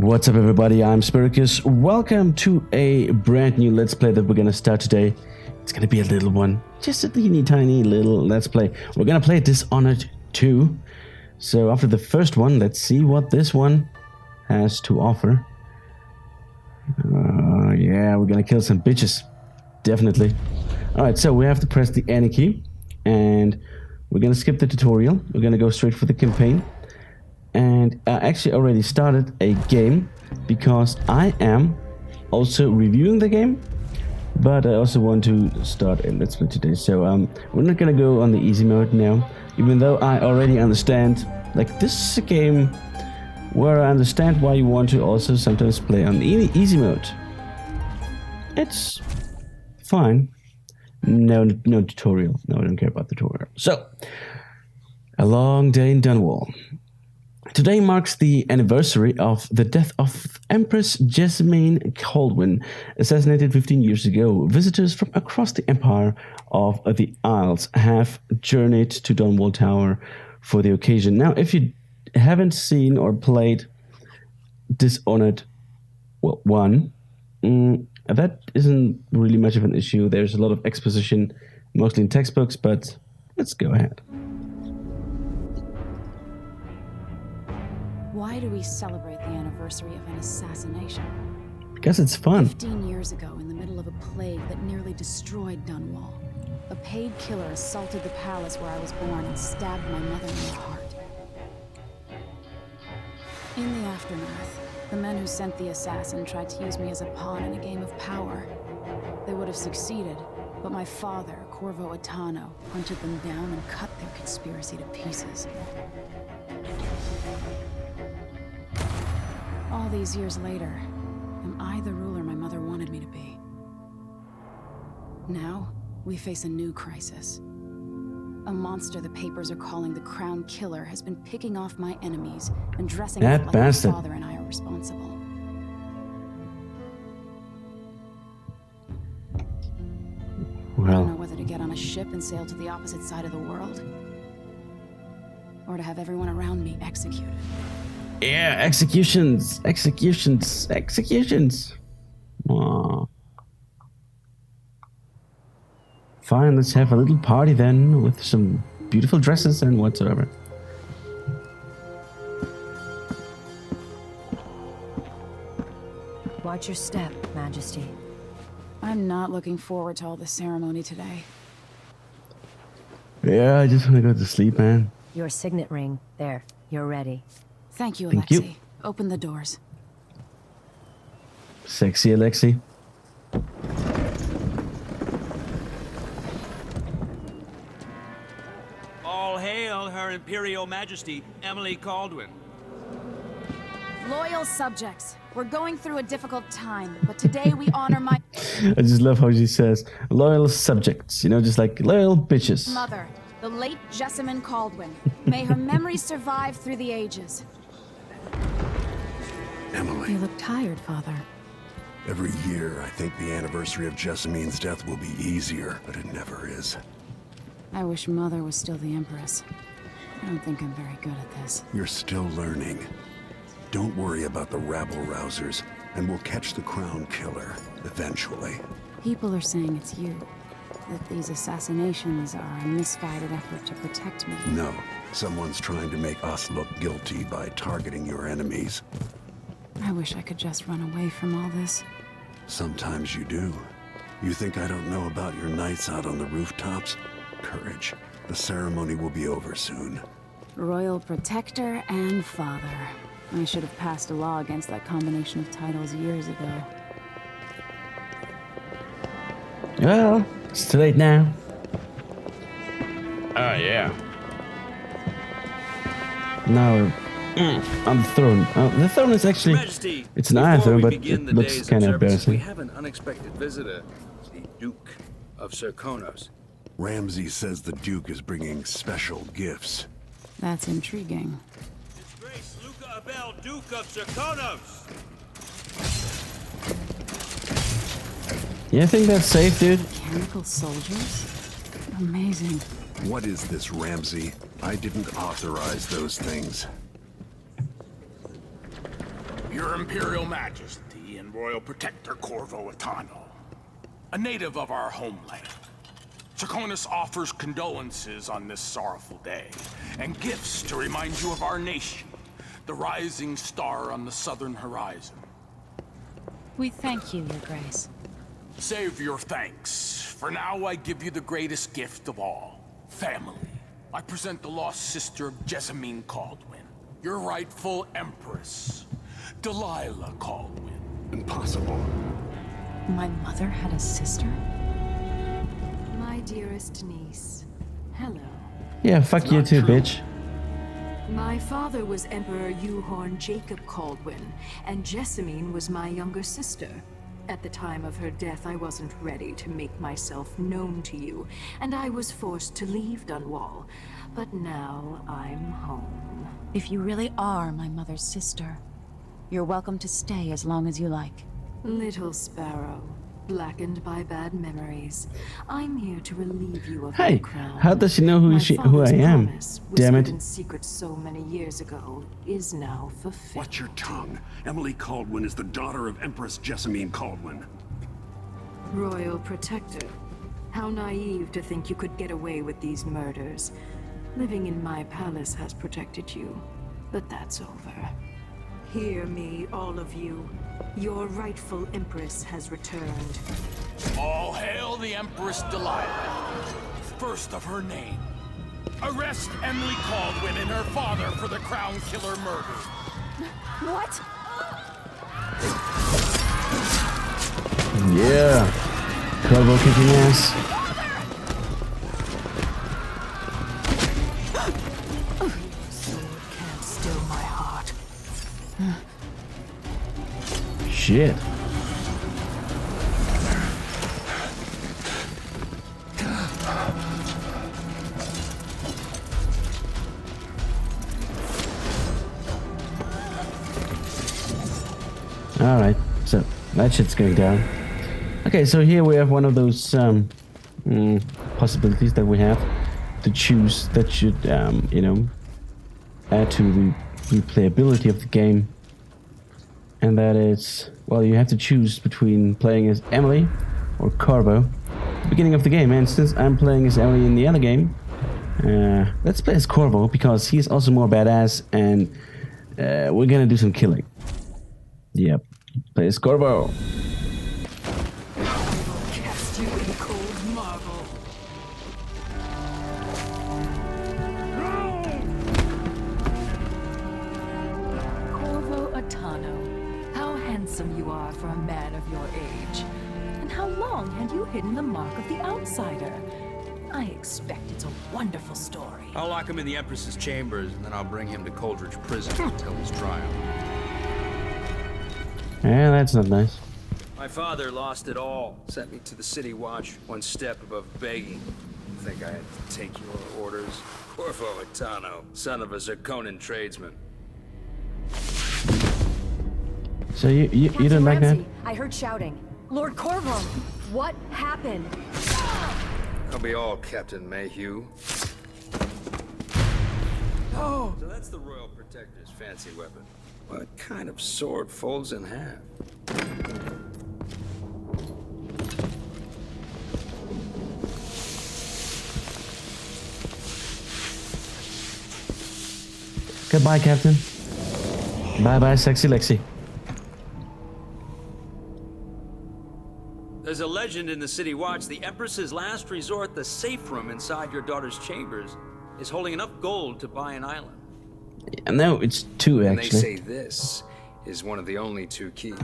What's up everybody, I'm Sparrowcus. Welcome to a brand new Let's Play that we're gonna start today. It's gonna be a little one, just a teeny tiny little Let's Play. We're gonna play Dishonored 2. So after the first one, let's see what this one has to offer. Yeah, we're gonna kill some bitches. Definitely. Alright, so we have to press the N key. And we're gonna skip the tutorial. We're gonna go straight for the campaign. And I actually already started a game because I am also reviewing the game, but I also want to start a Let's Play today. So we're not gonna go on the easy mode now, even though I already understand, like, this is a game where I understand why you want to also sometimes play on the easy mode. It's fine. No tutorial. No, I don't care about the tutorial. So, a long day in Dunwall. Today marks the anniversary of the death of Empress Jessamine Caldwin, assassinated 15 years ago. Visitors from across the Empire of the Isles have journeyed to Dunwall Tower for the occasion. Now, if you haven't seen or played Dishonored 1, that isn't really much of an issue. There's a lot of exposition, mostly in textbooks, but let's go ahead. Why do we celebrate the anniversary of an assassination? Because it's fun. 15 years ago, in the middle of a plague that nearly destroyed Dunwall, a paid killer assaulted the palace where I was born and stabbed my mother in the heart. In the aftermath, the men who sent the assassin tried to use me as a pawn in a game of power. They would have succeeded, but my father, Corvo Atano, hunted them down and cut their conspiracy to pieces. All these years later, am I the ruler my mother wanted me to be? Now, we face a new crisis. A monster the papers are calling the Crown Killer has been picking off my enemies and dressing up like my father and I are responsible. Well, I don't know whether to get on a ship and sail to the opposite side of the world, or to have everyone around me executed. yeah, executions. Aww. Fine, let's have a little party then with some beautiful dresses and whatsoever. Watch your step, Majesty. I'm not looking forward to all the ceremony today. Yeah, I just want to go to sleep, man. Your signet ring. There. You're ready. Thank you, Thank Alexei. you. Open the doors. Sexy Alexei. All hail Her Imperial Majesty, Emily Caldwin. Loyal subjects, we're going through a difficult time, but today we honor my I just love how she says loyal subjects, you know, just like loyal bitches. mother, the late Jessamine Caldwin. May her memory survive through the ages. Emily, You look tired, Father. every year I think the anniversary of Jessamine's death will be easier, but it never is. I wish Mother was still the Empress. I don't think I'm very good at this. You're still learning. Don't worry about the rabble-rousers, and we'll catch the Crown Killer, eventually. People are saying it's you. That these assassinations are a misguided effort to protect me. No, someone's trying to make us look guilty by targeting your enemies. I wish I could just run away from all this. Sometimes you do. You think I don't know about your nights out on the rooftops? Courage. The ceremony will be over soon. Royal Protector and Father. I should have passed a law against that combination of titles years ago. Well, it's too late now. Oh, yeah. Now on the throne. The throne is actually... Majesty, it's an iron throne, but begin it the looks day's kind of observances, we embarrassing. have an unexpected visitor, the Duke of Sirkonos. Ramsey says the Duke is bringing special gifts. That's intriguing. His Grace Luca Abel, Duke of Sirkonos. Yeah, I think that's safe, dude. Mechanical soldiers? Amazing. What is this, Ramsey? I didn't authorize those things. Your Imperial Majesty and Royal Protector Corvo Attano, a native of our homeland. Serkonos offers condolences on this sorrowful day, and gifts to remind you of our nation, the rising star on the southern horizon. We thank you, Your Grace. Save your thanks. For now, I give you the greatest gift of all, family. I present the lost sister of Jessamine Caldwin, your rightful Empress, Delilah Caldwin. Impossible. My mother had a sister? My dearest niece, hello. Yeah, fuck you not too, true. bitch. My father was Emperor Euhorn Jacob Caldwin, and Jessamine was my younger sister. At the time of her death, I wasn't ready to make myself known to you, and I was forced to leave Dunwall. But now I'm home. If you really are my mother's sister, you're welcome to stay as long as you like. Little Sparrow, blackened by bad memories, I'm here to relieve you of Hey, your crown. how does she know who My who I father's am? promise, Damn whispered it. in secret so many years ago, is now fulfilled. Watch your tongue. Emily Caldwin is the daughter of Empress Jessamine Caldwin. Royal Protector. How naive to think you could get away with these murders. Living in my palace has protected you, but that's over. Hear me, all of you. Your rightful Empress has returned. All hail the Empress Delilah, first of her name. Arrest Emily Caldwin and her father for the Crown Killer murder. What? Yeah. Corvo kicking ass. Sword can't still my heart. Shit. Alright, so that shit's going down. Okay, so here we have one of those possibilities that we have to choose that should, you know, add to the replayability of the game. And that is, well, you have to choose between playing as Emily or Corvo at the beginning of the game. And since I'm playing as Emily in the other game, let's play as Corvo because he's also more badass and we're gonna do some killing. Yep, play as Corvo. Cast you in cold marble. Corvo Attano, how handsome you are for a man of your age. And how long had you hidden the mark of the outsider? I expect it's a wonderful story. I'll lock him in the Empress's chambers, and then I'll bring him to Coldridge Prison until his trial. Yeah, that's not nice. My father lost it all. Sent me to the City Watch, one step above begging. Think I had to take your orders? Corvo Attano, son of a Zirconan tradesman. So you Captain don't like that? Ramsey, I heard shouting. Lord Corvo, what happened? I'll be all Captain Mayhew. Oh! So that's the Royal Protector's fancy weapon. What kind of sword folds in half? Goodbye, Captain. Bye-bye, sexy Lexi. There's a legend in the City Watch. The Empress's last resort, the safe room inside your daughter's chambers, is holding enough gold to buy an island. No, it's two, And they actually. say this is one of the only two keys.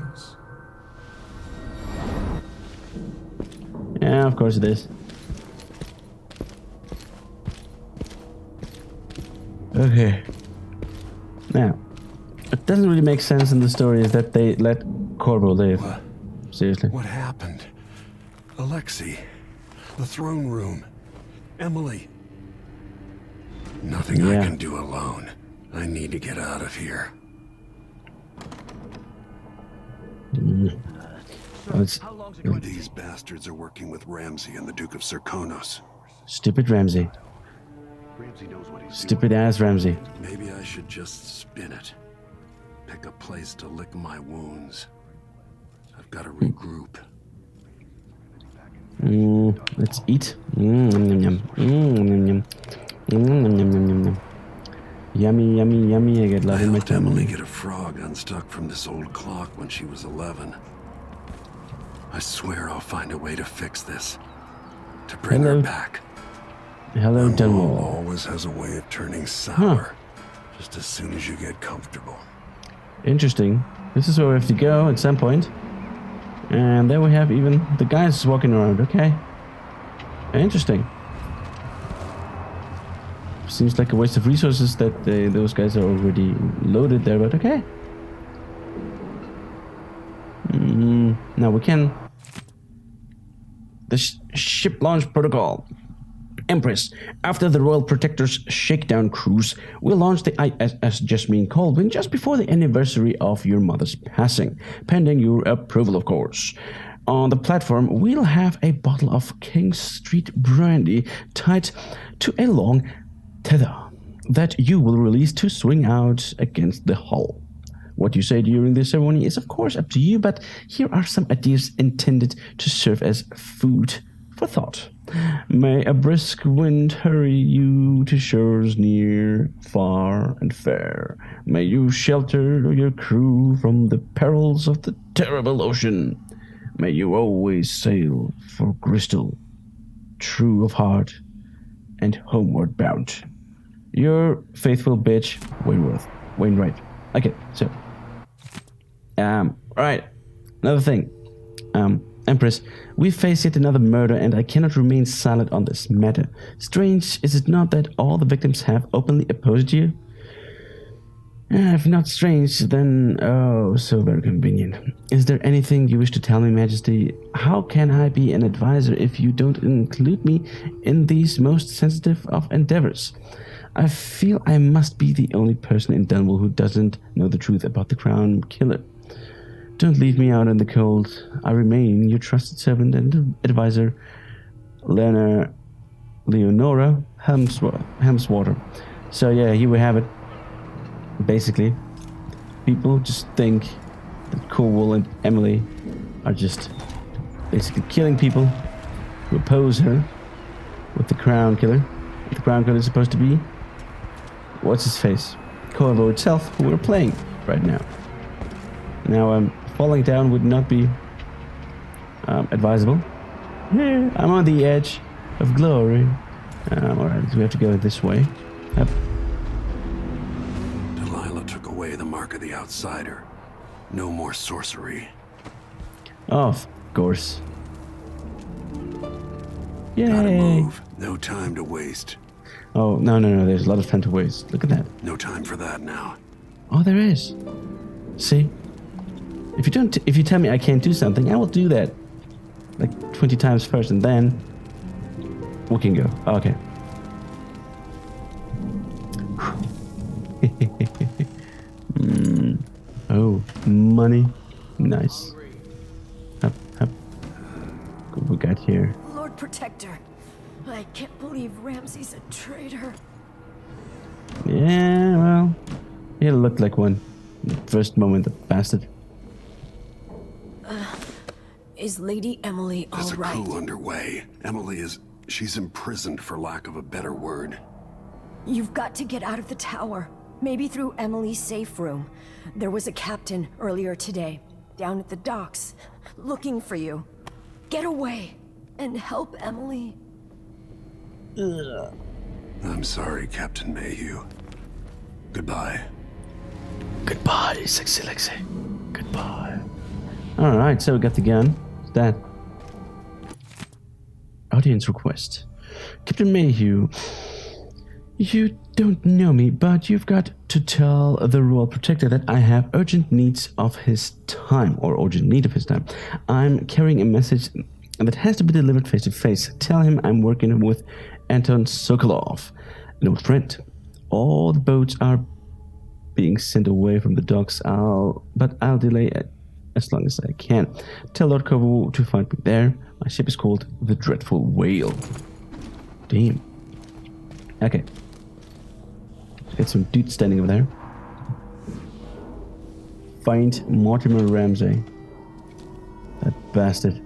Yeah, of course it is. Okay. Now, it doesn't really make sense in the story is that they let Corvo live. What? Seriously. What happened? Alexei. The throne room. Emily. Nothing I Yeah. can do alone. I need to get out of here. Well, it's These bastards are working with Ramsey and the Duke of Serkonos. stupid Ramsey. Ramsey knows what he's Stupid ass Ramsey. doing. Maybe I should just spin it. pick a place to lick my wounds. I've got to regroup. Let's eat. Yum, yum, yum. Yum, yum, yum, yum. Yummy, yummy, yummy. I get love I in my helped Emily tummy. get a frog unstuck from this old clock when she was 11. I swear I'll find a way to fix this. To bring her back. Hello, Dunwall Dunwall. always has a way of turning sour. Just as soon as you get comfortable. Interesting. This is where we have to go at some point. And there we have even the guys walking around. Okay. Interesting. Seems like a waste of resources that those guys are already loaded there, but okay. Now we can... The ship launch protocol. Empress, after the Royal Protector's shakedown cruise, we'll launch the ISS Jasmine Colvin just before the anniversary of your mother's passing, pending your approval, of course. On the platform, we'll have a bottle of King Street brandy tied to a long tether that you will release to swing out against the hull. What you say during the ceremony is of course up to you, but here are some ideas intended to serve as food for thought. May a brisk wind hurry you to shores near, far, and fair. May you shelter your crew from the perils of the terrible ocean. May you always sail for Crystal, true of heart, and homeward bound. Your faithful bitch, Wainwright. Okay, so... right. Another thing. Empress, we face yet another murder and I cannot remain silent on this matter. Strange, is it not that all the victims have openly opposed you? If not strange, then oh, so very convenient. Is there anything you wish to tell me, Majesty? How can I be an advisor if you don't include me in these most sensitive of endeavors? I feel I must be the only person in Dunwall who doesn't know the truth about the Crown Killer. Don't leave me out in the cold. I remain your trusted servant and advisor, Leonora Helmswater. So yeah, here we have it. Basically, people just think that Cornwall and Emily are just basically killing people who oppose her with the Crown Killer. The Crown Killer is supposed to be, what's his face? Corvo itself, who we're playing right now. Now, falling down would not be advisable. Yeah, I'm on the edge of glory. Alright, we have to go this way. Yep. Delilah took away the mark of the outsider. No more sorcery. Of course. Yay! Gotta move. No time to waste. Oh, no, there's a lot of time to waste. Look at that. No time for that now. Oh, there is. See? If you tell me I can't do something, I will do that. Like 20 times first and then we can go. Okay. Oh, money. Nice. Up. What we got here? Lord Protector, I can't believe Ramsay's a traitor. Yeah, well, he looked like one. The first moment, the bastard. Is Lady Emily all There's a right? coup underway. She's imprisoned for lack of a better word. You've got to get out of the tower. Maybe through Emily's safe room. There was a captain earlier today, down at the docks, looking for you. Get away and help Emily. Ugh. I'm sorry, Captain Mayhew. Goodbye. Goodbye, sexy Lexi. Goodbye. Alright, so we got the gun. What's that? Audience request. Captain Mayhew, you don't know me, but you've got to tell the Royal Protector that I have urgent needs of his time, or urgent need of his time. I'm carrying a message that has to be delivered face to face. Tell him I'm working with Anton Sokolov, an old friend. All the boats are being sent away from the docks, but I'll delay it as long as I can. Tell Lord Kovu to find me there. My ship is called the Dreadful Whale. Damn. Okay. Get some dudes standing over there. find Mortimer Ramsay. That bastard.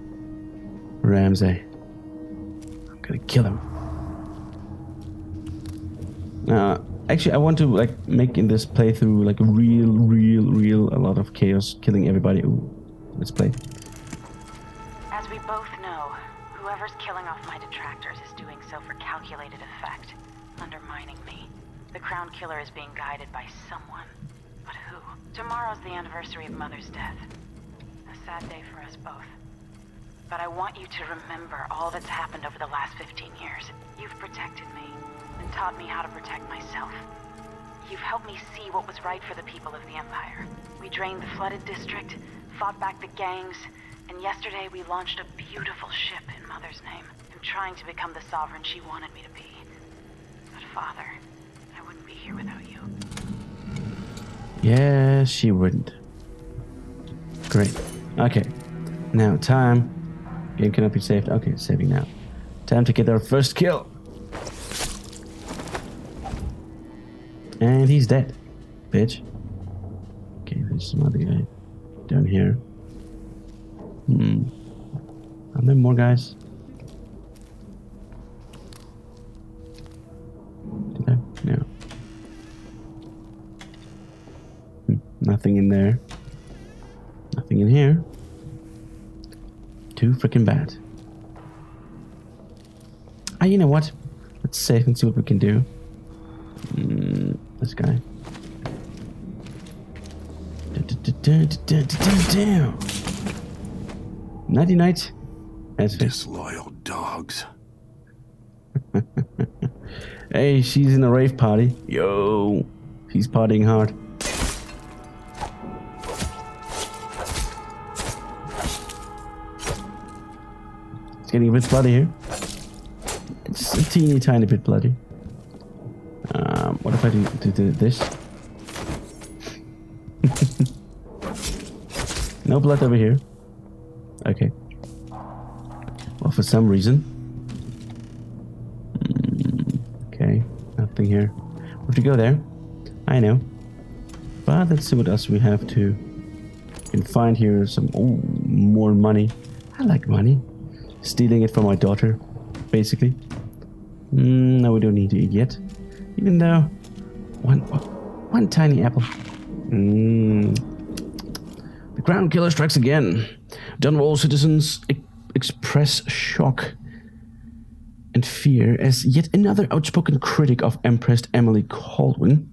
Ramsay. I'm gonna kill him. Actually, I want to like make in this playthrough like a a lot of chaos, killing everybody. Ooh, let's play. As we both know, whoever's killing off my detractors is doing so for calculated effect, undermining me. The Crown Killer is being guided by someone. But who? Tomorrow's the anniversary of Mother's death. A sad day for us both. But I want you to remember all that's happened over the last 15 years. You've protected me, and taught me how to protect myself. You've helped me see what was right for the people of the Empire. We drained the flooded district, fought back the gangs, and yesterday we launched a beautiful ship in Mother's name. I'm trying to become the sovereign she wanted me to be. But Father, I wouldn't be here without you. Yeah, she wouldn't. Great. Okay. Now, time. Game cannot be saved. Okay, saving now. Time to get our first kill. And he's dead. Bitch. Okay, there's some other guy down here. Are there more guys? Did I? No. Nothing in there. Nothing in here. Too freaking bad. Ah, you know what? Let's save and see what we can do. This guy. Nighty night. That's it. Disloyal dogs. Hey, she's in a rave party. Yo, she's partying hard. It's getting a bit bloody here. It's a teeny tiny bit bloody. What if I do this? No blood over here. Okay. Well, for some reason. Okay, nothing here. Where'd you go there? I know. But let's see what else we have to. We can find here some more money. I like money. Stealing it from my daughter, basically. No, we don't need to eat yet. Even though one tiny apple. The Crown Killer strikes again. Dunwall citizens express shock and fear as yet another outspoken critic of Empress Emily Caldwin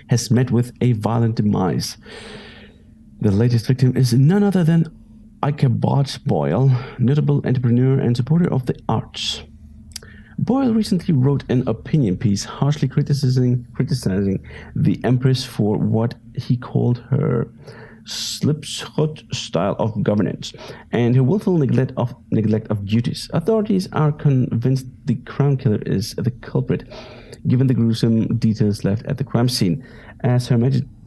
has met with a violent demise. The latest victim is none other than Ichabod Boyle, notable entrepreneur and supporter of the arts. Boyle recently wrote an opinion piece harshly criticizing the Empress for what he called her slipshod style of governance and her willful neglect of duties. Authorities are convinced the Crown Killer is the culprit, given the gruesome details left at the crime scene. As Her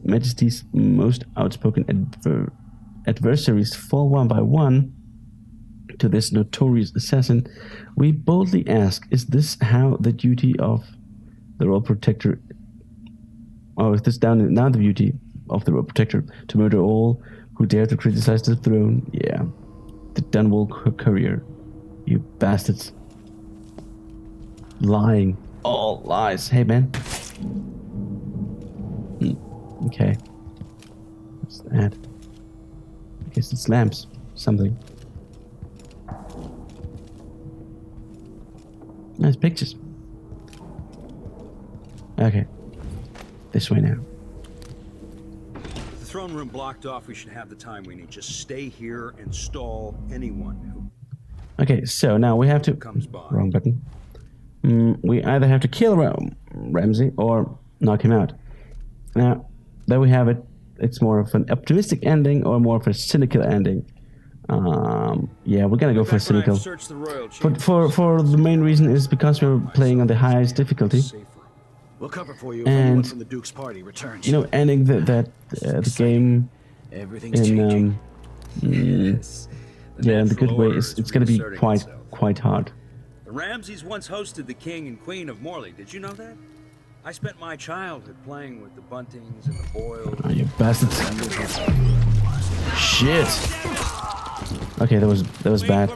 Majesty's most outspoken adversaries fall one by one to this notorious assassin, we boldly ask, is this how the duty of the Royal Protector, or is this now the duty of the Royal Protector to murder all who dare to criticize the throne? Yeah, the Dunwall courier, you bastards. Lying, all lies. Hey man. Okay, what's that? I guess it's lamps, something. Nice pictures. Okay. This way now. With the throne room blocked off, we should have the time we need. Just stay here and stall anyone who... Okay, so now we have to... comes by. Wrong button. We either have to kill Ramsay or knock him out. Now, there we have it. It's more of an optimistic ending or more of a cynical ending. Yeah, we're gonna go for cynical. But for the main reason is because we're playing on the highest difficulty. We'll cover for you and from the Duke's party returns. You know, ending the game in yeah, in the good way. It's gonna be quite hard. The Ramsays once hosted the King and Queen of Morley. Did you know that? I spent my childhood playing with the buntings and the boils. Oh, you bastards. Shit. Okay, that was bad.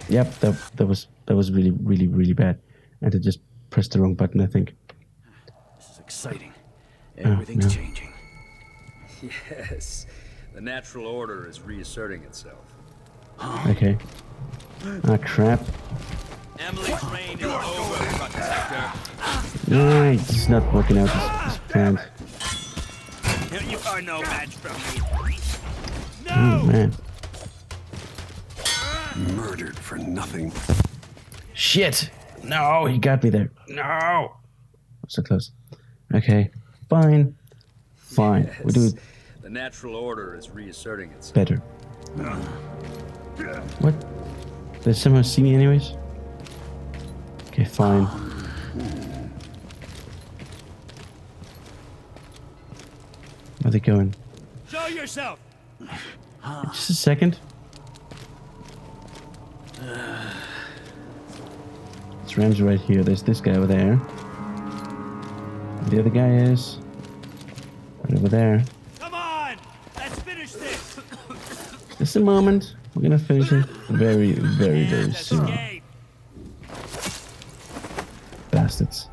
Yep, that was really bad. And I just pressed the wrong button, I think. This is exciting. Everything's changing. Yes. The natural order is reasserting itself. Okay. Ah, crap. Emily's reign is over, Protector. No, it's not working out as planned. You are no match for me. Oh, man. Murdered for nothing. Shit! No, he got me there. No! So close. Okay, fine. Fine. Yes. We do it The natural order is reasserting itself. better. What? Did someone see me anyways? Okay, fine. Where are they going? Show yourself. Just a second. This Ram's right here. There's this guy over there. The other guy is right over there. Come on, let's finish this. Just a moment. We're gonna finish it very soon. Bastards.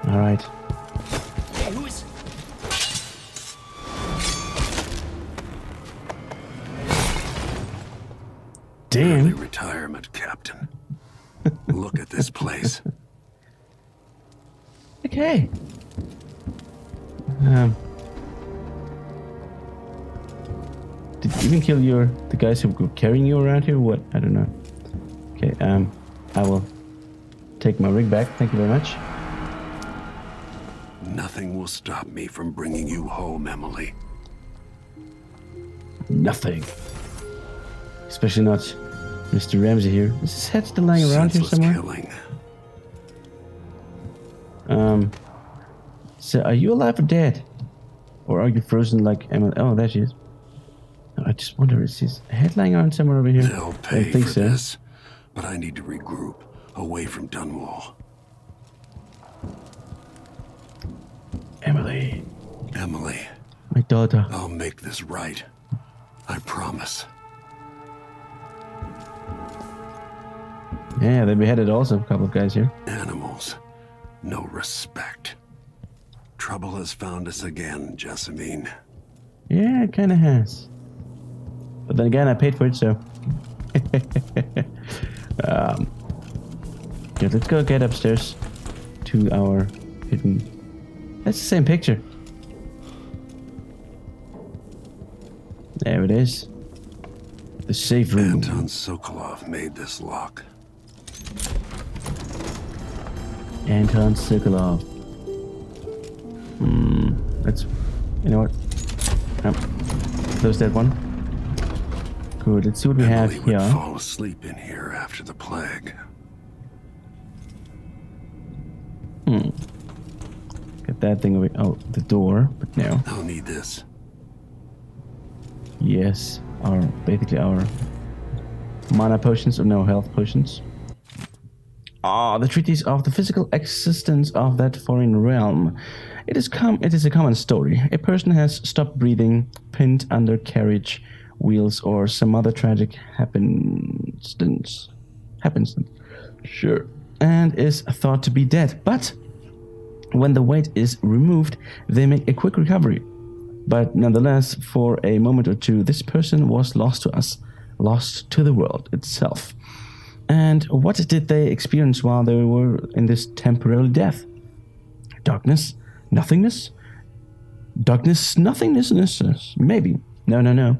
Alright. Hey, who is? Early Damn. retirement, Captain. Look at this place. Okay. Did you even kill the guys who were carrying you around here? What? I don't know. Okay, I will take my rig back. Thank you very much. Nothing will stop me from bringing you home, Emily. Nothing. Especially not Mr. Ramsey here. Is his head still lying around here Senseless somewhere? killing. So are you alive or dead? Or are you frozen like Emily? Oh, there she is. I just wonder, is his head lying around somewhere over here? They'll I pay don't think for so. this, but I need to regroup away from Dunwall. Emily. Emily, My daughter. I'll make this right. I promise. Yeah, they beheaded also a couple of guys here. Animals, no respect. Trouble has found us again, Jessamine. Yeah, it kind of has. But then again, I paid for it, so. Good, let's go get upstairs to our hidden. That's the same picture. There it is. The safe room. Anton Sokolov made this lock. Anton Sokolov. Let's. You know what? Close that one. Good. Let's see what we have Emily would here. fall asleep in here after the plague. Get that thing over. Oh, the door. But no. I'll need this. Yes. Basically our mana potions, or no, health potions. The treatise of the physical existence of that foreign realm. It is a common story. A person has stopped breathing, pinned under carriage wheels, or some other tragic happenstance. Sure. And is thought to be dead. But when the weight is removed, they make a quick recovery. But nonetheless, for a moment or two, this person was lost to us, lost to the world itself. And what did they experience while they were in this temporary death? Darkness? Nothingness? Darkness, nothingness? Maybe. No.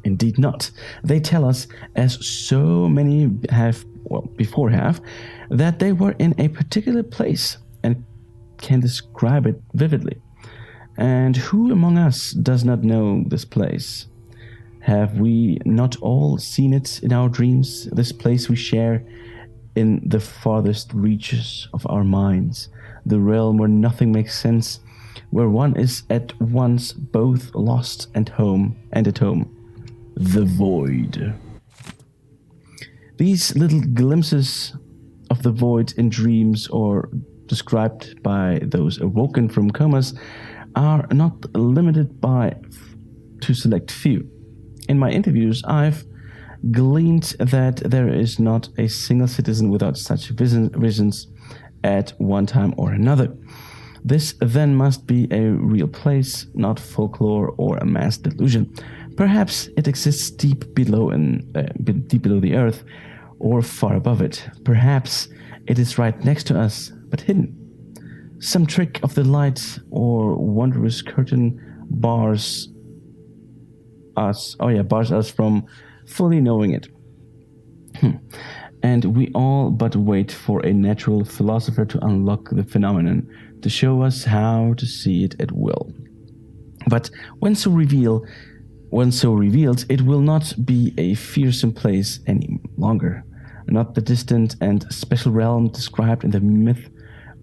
Indeed not. They tell us, as so many before have, that they were in a particular place and can describe it vividly. And who among us does not know this place? Have we not all seen it in our dreams, this place we share in the farthest reaches of our minds, the realm where nothing makes sense, where one is at once both lost and at home, the void. These little glimpses of the void in dreams or described by those awoken from comas are not limited to select few. In my interviews, I've gleaned that there is not a single citizen without such visions at one time or another. This then must be a real place, not folklore or a mass delusion. Perhaps it exists deep below the earth or far above it. Perhaps it is right next to us, but hidden. Some trick of the light or wondrous curtain bars us from fully knowing it. And we all but wait for a natural philosopher to unlock the phenomenon, to show us how to see it at will. But when so revealed, it will not be a fearsome place any longer, not the distant and special realm described in the myth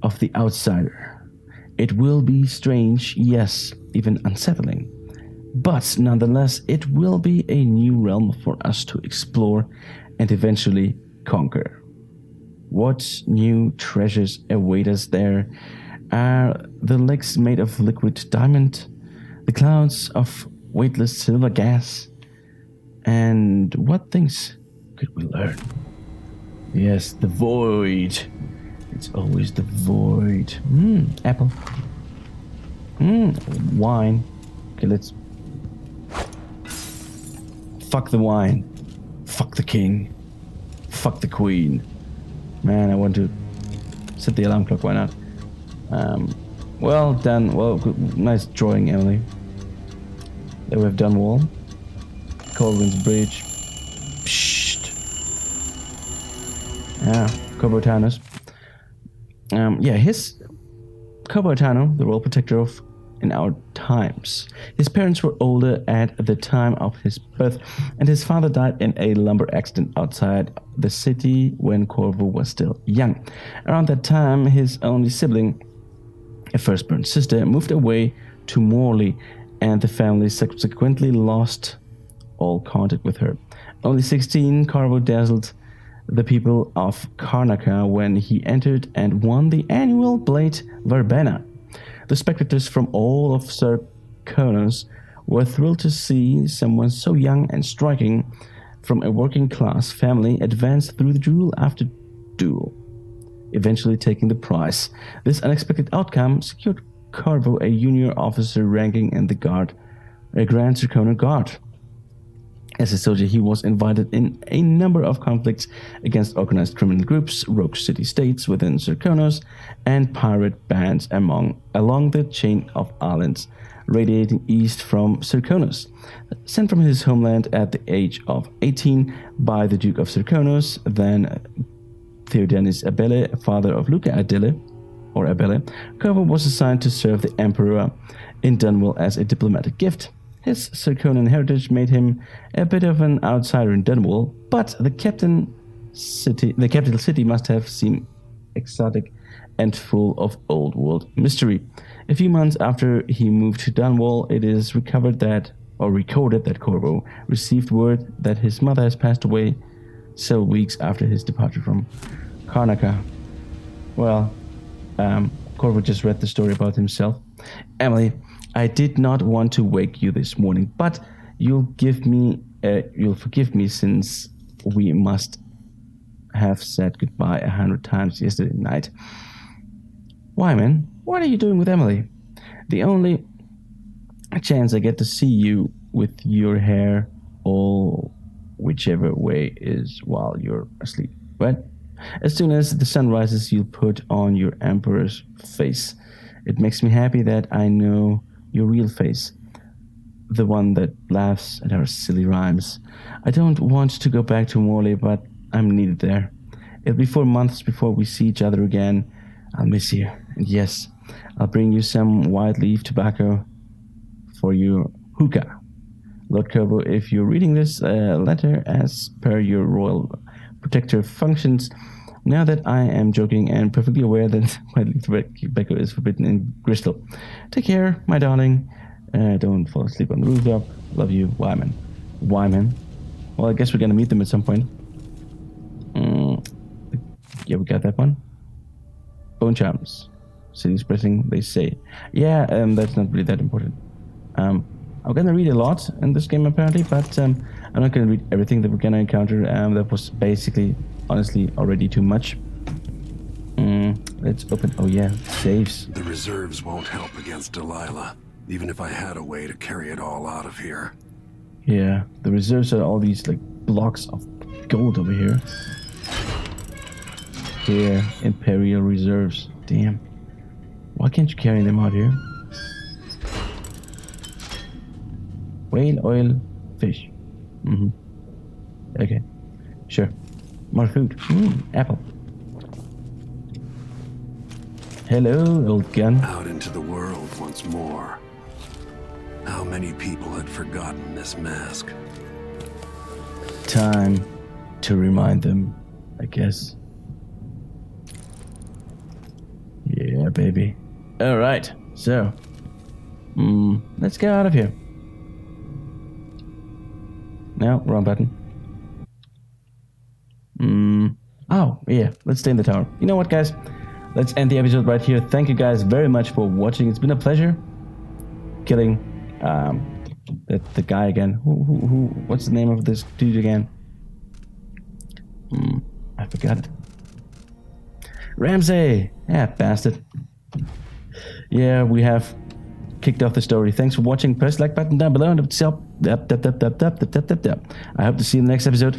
of the outsider. It will be strange, yes, even unsettling. But nonetheless, it will be a new realm for us to explore and eventually conquer. What new treasures await us there? Are the lakes made of liquid diamond? The clouds of weightless silver gas? And what things could we learn? Yes, the void. It's always the void. Apple. Wine. Okay, let's... Fuck the wine. Fuck the king. Fuck the queen. Man, I want to set the alarm clock, why not? Well done. Well, good, nice drawing, Emily. There we have Dunwall. Colwyn's Bridge. Psst. Yeah, Corvo. His Corvo, the royal protector of in our times. His parents were older at the time of his birth, and his father died in a lumber accident outside the city when Corvo was still young. Around that time, his only sibling, a firstborn sister, moved away to Morley, and the family subsequently lost all contact with her. Only 16, Corvo dazzled the people of Karnaca when he entered and won the annual Blade Verbena. The spectators from all of Serkonos were thrilled to see someone so young and striking from a working-class family advance through the duel after duel, eventually taking the prize. This unexpected outcome secured Corvo a junior officer ranking in the Grand Serkonan Guard. As a soldier, he was invited in a number of conflicts against organized criminal groups, rogue city-states within Serkonos, and pirate bands along the chain of islands radiating east from Serkonos. Sent from his homeland at the age of 18 by the Duke of Serkonos, then Theodanis Abele, father of Luca Abele, Corvo was assigned to serve the Emperor in Dunwall as a diplomatic gift. His Serkonan heritage made him a bit of an outsider in Dunwall, but the capital city must have seemed exotic and full of old world mystery. A few months after he moved to Dunwall, it is recorded that Corvo received word that his mother has passed away several weeks after his departure from Karnaca. Well, Corvo just read the story about himself. Emily, I did not want to wake you this morning, but you'll forgive me since we must have said goodbye 100 times yesterday night. Why, man? What are you doing with Emily? The only chance I get to see you with your hair all whichever way is while you're asleep, right? As soon as the sun rises, you'll put on your emperor's face. It makes me happy that I know your real face, the one that laughs at our silly rhymes. I don't want to go back to Morley, but I'm needed there. It'll be 4 months before we see each other again. I'll miss you, and yes, I'll bring you some white leaf tobacco for your hookah. Lord Corvo, if you're reading this letter as per your royal protector functions, now that I am joking and perfectly aware that white leaf tobacco is forbidden in Bristol. Take care, my darling. Don't fall asleep on the rooftop. Love you, Wyman. Wyman? Well, I guess we're gonna meet them at some point. Yeah, we got that one. Bone charms. Cities pressing, they say. Yeah, that's not really that important. I'm gonna read a lot in this game apparently, but I'm not gonna read everything that we're gonna encounter. That was basically, honestly, already too much. Let's open. Oh yeah, saves. The reserves won't help against Delilah, even if I had a way to carry it all out of here. Yeah, the reserves are all these like blocks of gold over here. Here, Imperial reserves. Damn. Why can't you carry them out here? Whale, oil, fish. Okay, sure. More food. Apple. Hello, old gun. Out into the world once more. How many people had forgotten this mask? Time to remind them, I guess. Yeah, baby. Alright, so. Let's get out of here. No, wrong button. Oh, yeah, let's stay in the tower. You know what, guys? Let's end the episode right here. Thank you guys very much for watching. It's been a pleasure killing the guy again. Who? What's the name of this dude again? I forgot it. Ramsey! Yeah, bastard. Yeah, we have kicked off the story. Thanks for watching. Press the like button down below and I hope to see you in the next episode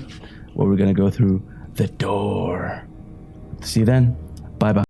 where we're gonna go through the door. See you then. Bye bye.